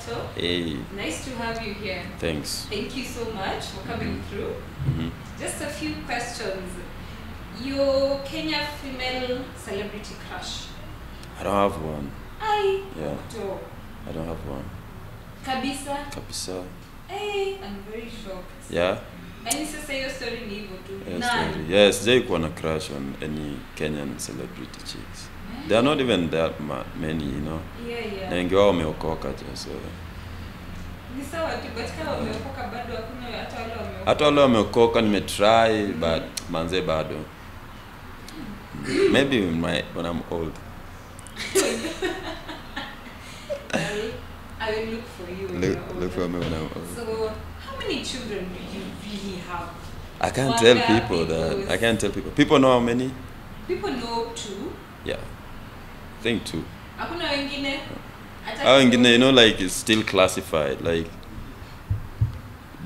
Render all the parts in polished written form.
Otto. Hey. Nice to have you here. Thanks. Thank you so much for coming through. Mm-hmm. Just a few questions. Your Kenya female celebrity crush? I don't have one. Yeah. Otto. I don't have one. Kabisa? Kabisa. Hey, I'm very shocked. Yeah? And sasa hiyo story ni hivyo tu. Yes, None. really. Yes, sijai kuwa na crush on any Kenyan celebrity chicks. They are not even that many, you know. Yeah. Na wengi wao wameokoka tu, so. Ni sawa tu, but kama wameokoka bado hakuna hata wale wameokoka. Hata wale wameokoka nimetry, but manze bado. Maybe when I'm old. I will look for you. When you're Look for older. me when I'm old. So, how many children do you really have? I can't What tell are people that. people's- I can't tell people. People know how many? People know two. Yeah. I think 2. Hakuna wengine. Hata How wengine, you kidogo. know, like it's still classified. Like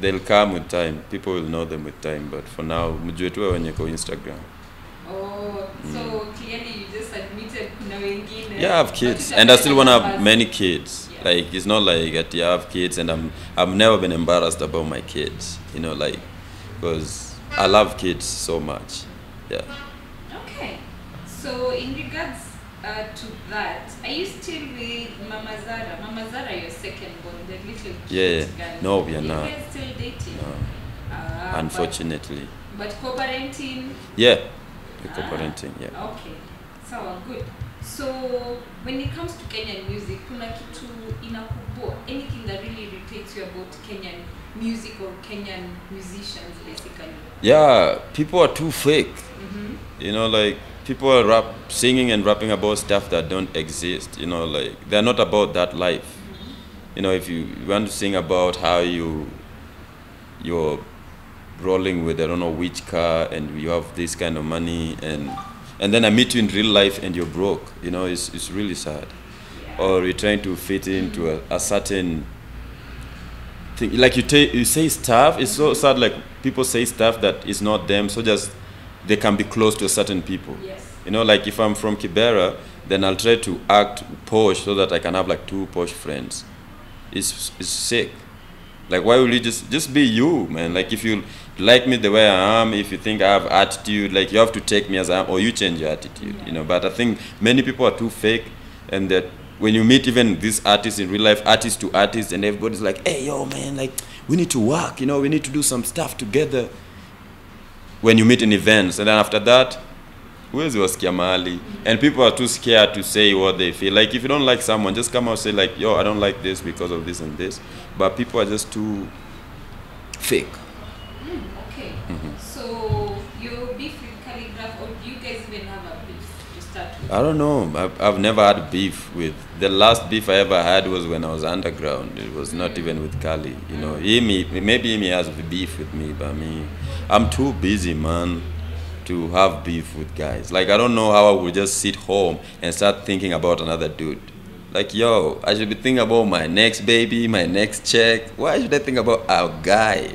they'll come with time. People will know them with time. But for now, mjue tu wenye kwa Instagram. Oh, so clearly you just admitted kuna wengine. Yeah, I have But kids, you and I still wanna have numbers. many kids. Yeah. Like it's not like that. I have kids, and I've never been embarrassed about my kids. You know, like because I love kids so much. Yeah. Okay. So in regards to that, are you still with Mama Zara? Mama Zara, your second born, the little Yeah. cute girl. No, we are you not. guys still dating? No, Ah, unfortunately. But co-parenting? Yeah. The co-parenting. Yeah. Okay. So good. So when it comes to Kenyan music, kuna kitu inakubo, anything that really irritates you about Kenyan music or Kenyan musicians basically? Yeah. People are too fake. Mm-hmm. You know, like people are singing and rapping about stuff that don't exist. You know, like they're not about that life. You know, if you want to sing about how you're rolling with I don't know which car and you have this kind of money and then I meet you in real life and you're broke. You know, it's really sad. Yeah. Or you're trying to fit into a certain thing. Like you say stuff. It's so sad. Like people say stuff that is not them. So just they can be close to certain people. Yes. You know, like if I'm from Kibera, then I'll try to act posh so that I can have like 2 posh friends. It's sick. Like why will you just be you, man? Like if you like me the way I am, if you think I have attitude, like you have to take me as I am, or you change your attitude. Yeah. You know. But I think many people are too fake, and that when you meet even these artists in real life, artist to artist, and everybody's like, hey yo man, like we need to work. You know, we need to do some stuff together. When you meet in events, and then after that, huwezi wasikia mahali, and people are too scared to say what they feel. Like if you don't like someone, just come out and say like, yo, I don't like this because of this and this. But people are just too fake. Okay. Mm-hmm. So your beef with Calligraph, or do you guys even have a beef to start with? I don't know. I've never had beef with. The last beef I ever had was when I was underground. It was not even with Kali. You know, maybe he has beef with me, but me, I'm too busy, man, to have beef with guys. Like I don't know how I would just sit home and start thinking about another dude. Like yo, I should be thinking about my next baby, my next check. Why should I think about a guy?